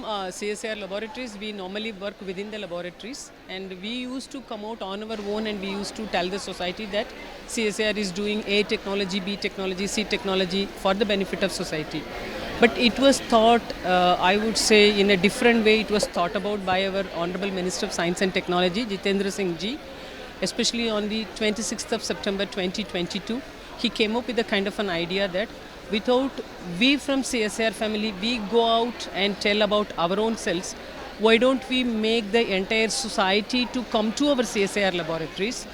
CSIR laboratories, we normally work within the laboratories, and we used to come out on our own and we used to tell the society that CSIR is doing A technology, B technology, C technology for the benefit of society. But it was thought, I would say, in a different way. It was thought about by our Honorable Minister of Science and Technology, Jitendra Singh ji, especially on the 26th of September 2022. He came up with a kind of an idea that without we from CSIR family, we go out and tell about our own selves. Why don't we make the entire society to come to our CSIR laboratories,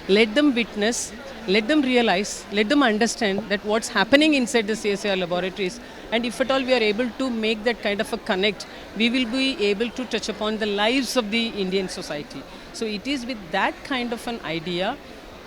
let them witness, let them realize, let them understand that what's happening inside the CSIR laboratories, and if at all we are able to make that kind of a connect, we will be able to touch upon the lives of the Indian society. So it is with that kind of an idea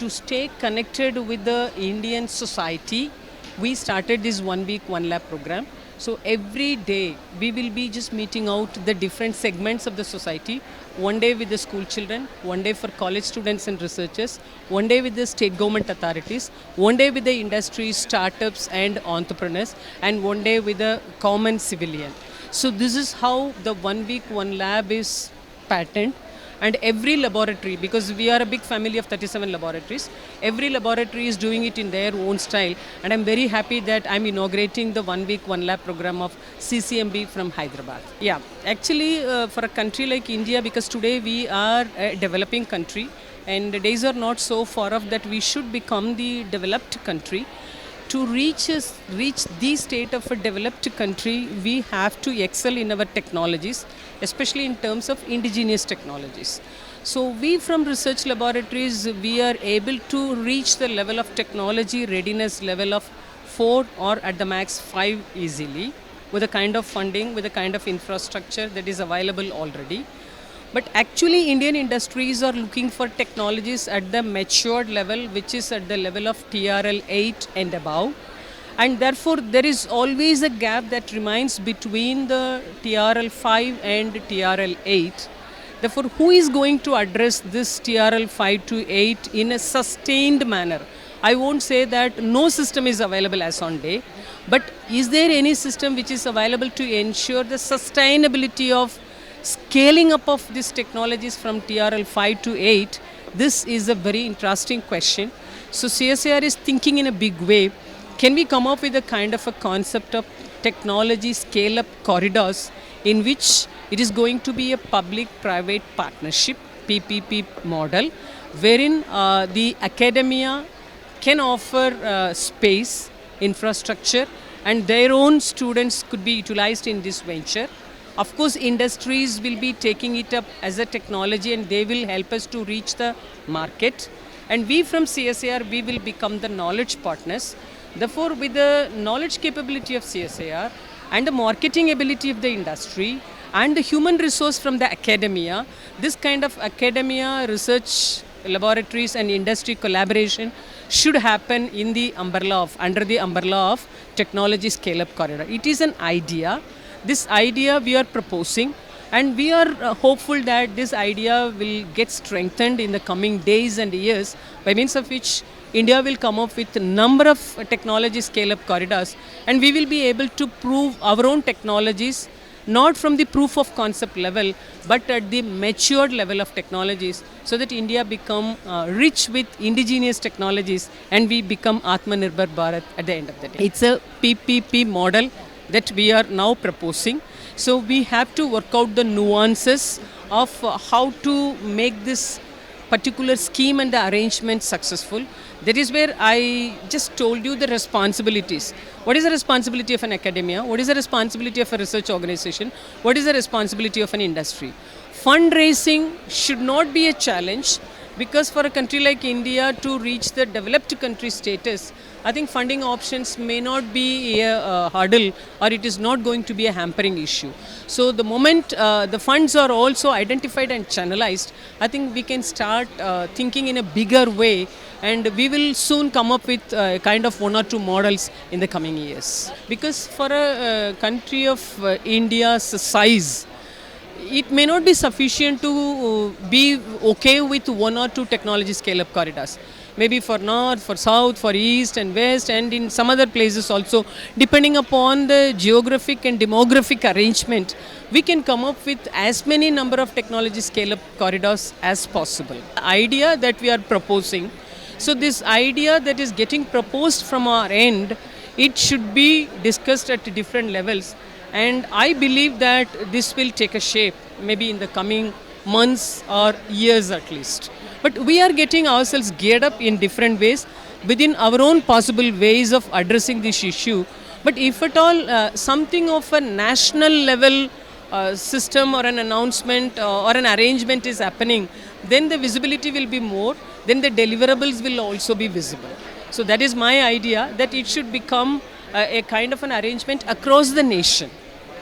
to stay connected with the Indian society, we started this 1 week, 1 lab program. So every day we will be just meeting out the different segments of the society. One day with the school children, one day for college students and researchers, one day with the state government authorities, one day with the industries, startups and entrepreneurs, and one day with the common civilian. So this is how the 1 week, 1 lab is patterned. And every laboratory, because we are a big family of 37 laboratories, every laboratory is doing it in their own style. And I'm very happy that I'm inaugurating the 1 week, 1 lab program of CCMB from Hyderabad. Yeah, actually for a country like India, because today we are a developing country and the days are not so far off that we should become the developed country. To reach the state of a developed country, we have to excel in our technologies, especially in terms of indigenous technologies. So we from research laboratories, we are able to reach the level of technology readiness level of 4 or at the max 5 easily, with a kind of funding, with a kind of infrastructure that is available already. But actually Indian industries are looking for technologies at the matured level, which is at the level of TRL 8 and above. And therefore there is always a gap that remains between the TRL 5 and TRL 8. Therefore, who is going to address this TRL 5 to 8 in a sustained manner? I won't say that no system is available as on day, but is there any system which is available to ensure the sustainability of scaling up of these technologies from TRL 5 to 8? This is a very interesting question. So CSIR is thinking in a big way. Can we come up with a kind of a concept of technology scale-up corridors in which it is going to be a public-private partnership, PPP model, wherein the academia can offer space, infrastructure, and their own students could be utilized in this venture. Of course, industries will be taking it up as a technology and they will help us to reach the market. And we from CSIR, we will become the knowledge partners. Therefore, with the knowledge capability of CSIR and the marketing ability of the industry and the human resource from the academia, this kind of academia, research laboratories and industry collaboration should happen in the umbrella of, under the umbrella of technology scale-up corridor. It is an idea. This idea we are proposing, and we are hopeful that this idea will get strengthened in the coming days and years, by means of which India will come up with a number of technology scale-up corridors, and we will be able to prove our own technologies, not from the proof of concept level, but at the matured level of technologies, so that India become rich with indigenous technologies and we become Atmanirbhar Bharat at the end of the day. It's a PPP model that we are now proposing. So we have to work out the nuances of how to make this particular scheme and the arrangement successful. That is where I just told you the responsibilities. What is the responsibility of an academia? What is the responsibility of a research organization? What is the responsibility of an industry? Fundraising should not be a challenge, because for a country like India to reach the developed country status, I think funding options may not be a hurdle, or it is not going to be a hampering issue. So the moment the funds are also identified and channelized, I think we can start thinking in a bigger way, and we will soon come up with kind of 1 or 2 models in the coming years. Because for a country of India's size, it may not be sufficient to be okay with 1 or 2 technology scale-up corridors. maybe for north, for south, for east and west, and in some other places also, depending upon the geographic and demographic arrangement, we can come up with as many number of technology scale-up corridors as possible. The idea that we are proposing, so this idea that is getting proposed from our end, it should be discussed at different levels, and I believe that this will take a shape maybe in the coming months or years at least. But we are getting ourselves geared up in different ways within our own possible ways of addressing this issue. But if at all something of a national level system or an announcement or an arrangement is happening, then the visibility will be more, then the deliverables will also be visible. So that is my idea, that it should become a kind of an arrangement across the nation.